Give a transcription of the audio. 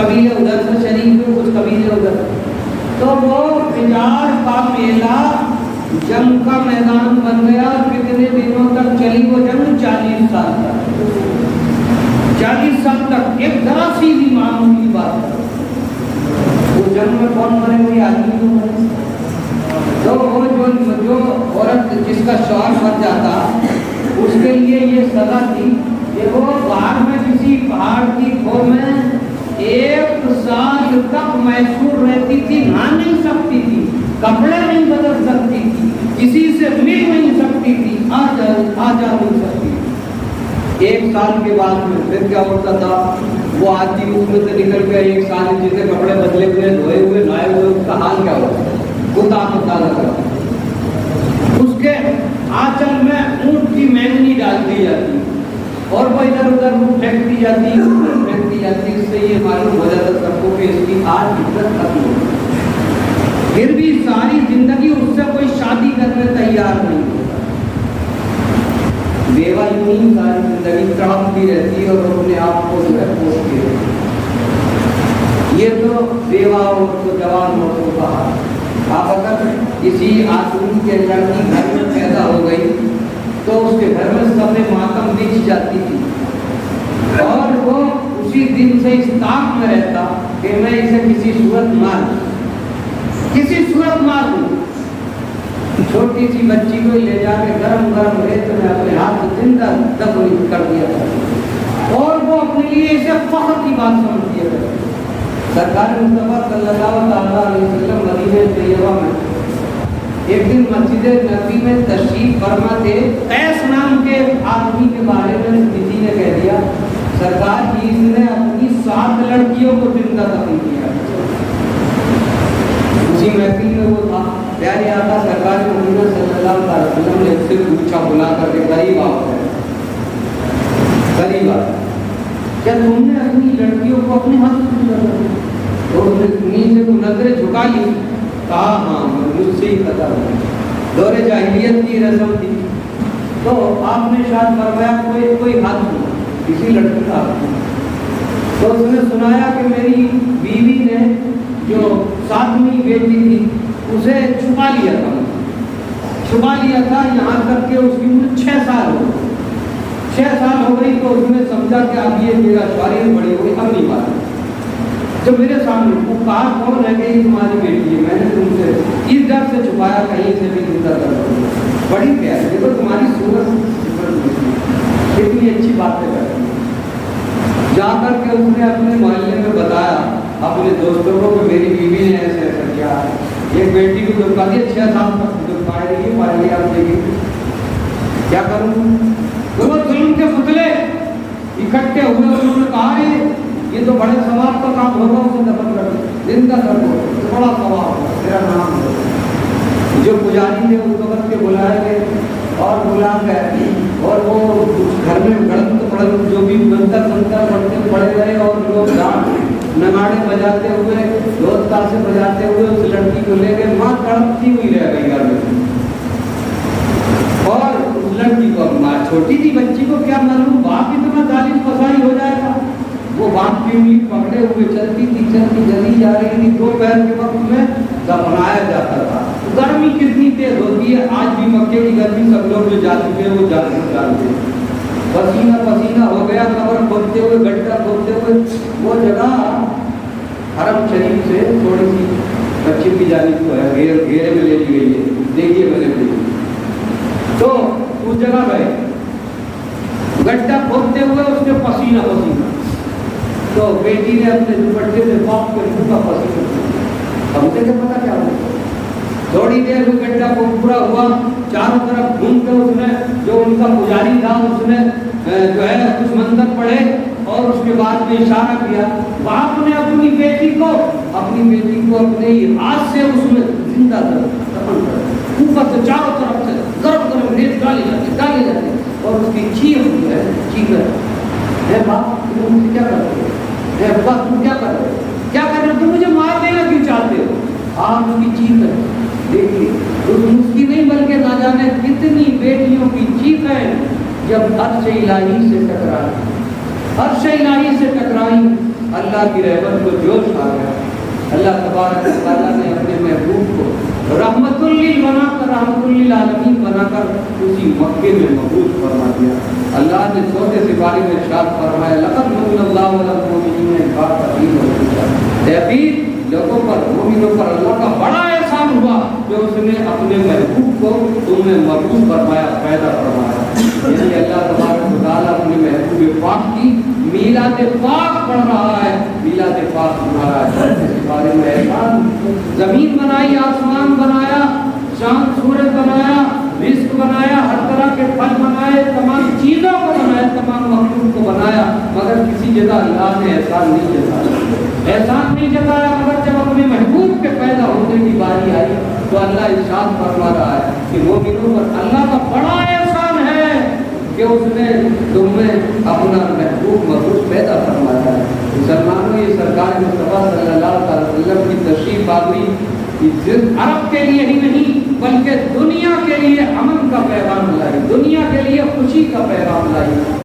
قبیلے ادھر سے شریک ہوئے، کچھ قبیلے ادھر. تو وہ بجار کا میلہ جنگ کا میدان بن گیا. کتنے دنوں تک چلی وہ جنگ؟ 40 سال تک. 40 سال تک ایک ذرا سی بھی معمولی بات ہے. وہ جنگ میں کون مرے؟ وہی آدمی تو مرے. تو وہ جو عورت جس کا شوہر مر جاتا اس کے لیے یہ سزا تھی کہ وہ باہر میں کسی پہاڑ کی کھو میں 1 سال تک محصور رہتی تھی. نہا نہیں سکتی تھی، کپڑے نہیں بدل سکتی تھی، کسی سے مل نہیں سکتی تھی، آ جا نہیں سکتی تھی. 1 سال کے بعد میں پھر کیا ہوتا تھا؟ وہ آدمی اس میں سے نکل گیا 1 سال جس سے کپڑے بدلے ہوئے، دھوئے ہوئے، نہائے ہوئے، اس کا حال کیا ہوتا ہے؟ خدا پتا لگا. اس کے آنچل میں اونٹ کی مینگنی ڈال دی جاتی اور وہ ادھر ادھر پھینک دی جاتی. اس سے یہ معلوم ہو جاتا سب کو کہ اس کی آج عزت ختم ہو. پھر بھی ساری زندگی اس سے کوئی شادی کرنے تیار نہیں ہوتا. بیوہ یوں ہی ساری زندگی تڑپتی رہتی اور اپنے آپ کو جو ہے پوچھتی رہتی. یہ تو بیوہ اور تو جوان عورتوں کا حال. آپ اگر کسی آدمی کے لڑکی گھر میں پیدا ہو گئی تو اس کے گھر میں سب ماتم بچ جاتی تھی اور وہ اسی دن سے اس طاق میں رہتا کہ میں اسے کسی صورت مار دوں. چھوٹی سی بچی کو لے جا کے گرم ریت میں اپنے ہاتھ سے زندہ دفن کر دیا تھا اور وہ اپنے لیے اسے فخر کی بات سمجھ دیا تھا. سرکار مصطفیٰ صلی اللہ علیہ وسلم مدینہ طیبہ میں ایک دن مسجد نبوی میں تشریف فرما تھے. قیس نام کے آدمی کے بارے میں کسی نے کہہ دیا سرکار کی اس نے اپنی 7 لڑکیوں کو زندہ دفن کیا. اسی محفل میں وہ تھا. پیارے آقا سرکار مدینہ صلی اللہ علیہ وسلم نے اس سے پوچھا بلا کر کے قریب آؤ کیا تم نے اپنی لڑکیوں کو اپنے ہاتھ سے زندہ دفن؟ اور نیچے کو نظریں جھکا لی. کہا ہاں مجھ سے ہی پتا ہو. دور جاہلیت کی رسم تھی. تو آپ نے شاید فرمایا کوئی ہاتھ ہو کسی لڑکی کا. تو اس نے سنایا کہ میری بیوی نے جو 7ویں بیٹی تھی اسے چھپا لیا تھا یہاں تک کہ اس کی عمر 6 سال ہو گئی. 6 سال ہو گئی تو اس نے سمجھا کہ اب یہ میرا شوہر بڑی ہوئی اب نہیں بات. جو میرے سامنے وہ کہا کون ہے کہ یہ تمہاری بیٹی ہے؟ میں نے تم سے اس ڈر سے چھپایا کہیں سے بھی زندہ کر دوں. بڑی پیاری دیکھو تمہاری صورت کتنی اچھی باتیں کرتی. جا کر کے اس نے اپنے محلے میں بتایا اپنے دوستوں کو کہ میری بیوی نے ایسے ایسا کیا. ایک بیٹی کو دکھا دیا 6 سال تک پائے گی آپ دیکھیں کیا کروں. وہ ظلم کے پتلے اکٹھے ہوئے. انہوں نے کہا یہ تو بڑے ثواب کا کام ہوگا اسے دفن کر دو زندہ کر دو بڑا ثواب ہوگا تیرا نام ہوگا. جو پجاری تھے اس وقت کے بلائے گئے اور بلا گئے اور وہ گھر میں گڑت جو بھی بنتر پڑھتے پڑے رہے اور لوگ نگاڑے بجاتے ہوئے روز تاسے بجاتے ہوئے اس لڑکی کو لے گئے. ماں تڑپتی ہوئی رہ گئی گھر میں اور اس لڑکی کو ماں چھوٹی تھی بچی کو کیا معلوم باپ اتنا ظالم فسائی ہو جائے گا. وہ باپ کی انگلی پکڑے ہوئے چلتی جلی جا رہی تھی. دوپہر کے وقت میں دفنایا جاتا تھا. گرمی کتنی تیز ہوتی ہے آج بھی مکے کی گرمی سب لوگ جو جا چکے ہیں وہ جانتے ہیں. پسینہ ہو گیا. قبر کھودتے ہوئے گڈھا کھودتے ہوئے وہ جگہ حرم شریف سے تھوڑی سی پچھم کی جانب کو ہے گھیرے میں لے لی گئی ہے. دیکھیے میں نے تو اس جگہ گئے گڈھا کھودتے ہوئے اس میں پسینہ تو بیٹی نے اپنے دوپٹے سے باپ کے منہ کا پسینہ. ہم سے کیا پتا کیا ہوا. تھوڑی دیر میں گڈھا کو پورا ہوا. چاروں طرف گھوم کے اس نے جو ان کا پجاری تھا اس نے جو ہے کچھ منتر پڑھے اور اس کے بعد میں اشارہ کیا. باپ نے اپنی بیٹی کو اپنے ہاتھ سے اس میں زندہ دفن کر اوپر سے چاروں طرف سے گرم ریت ڈالی جاتی اور اس کی چیخ جو ہے چیخ باپ تم کیا کرتے ہو؟ تم کیا کر رہے ہو؟ تم مجھے مار دینا کیوں چاہتے ہو؟ آپ کی چیخ ہے دیکھیے اس کی نہیں بلکہ نہ جانے کتنی بیٹیوں کی چیخ ہے جب عرش الہی سے ٹکرائی اللہ کی رحمت کو جوش آ گیا. اللہ تبارک و تعالیٰ نے اپنے محبوب کو رحمت بنا کر، رحمت للعالمین بنا کر اسی مکے میں مبعوث فرما دیا. اللہ نے چوتھے سپارے میں ارشاد فرمایا لقد من اللہ علی المؤمنین اذ بعث فیہم رسولا. تحقیق لوگوں پر، مومنوں پر اللہ کا بڑا احسان ہوا کہ اس نے اپنے محبوب کو تم میں مبعوث فرمایا، پیدا فرمایا. یعنی اللہ تبارک و تعالیٰ اپنے محبوب پاک کی میلاد پاک پڑھ رہا ہے، میلاد پاک بنا رہا ہے. اس بارے میں احسان، زمین بنائی، آسمان بنایا، چاند سورج بنایا، رزق بنایا، ہر طرح کے پھل بنائے، تمام چیزوں کو بنایا، تمام مخلوق کو بنایا، مگر کسی جگہ اللہ نے احسان نہیں جتایا. احسان نہیں جتایا، مگر جب اپنے محبوب کے پیدا ہونے کی باری آئی تو اللہ ارشاد فرما رہا ہے کہ مومنوں پر اللہ کا بڑا احسان ہے کہ اس نے تم میں اپنا محبوب مبعوث پیدا فرمایا ہے. مسلمانوں، یہ سرکار مصطفیٰ صلی اللہ علیہ وسلم کی تشریف آوری عرب کے لیے ہی نہیں بلکہ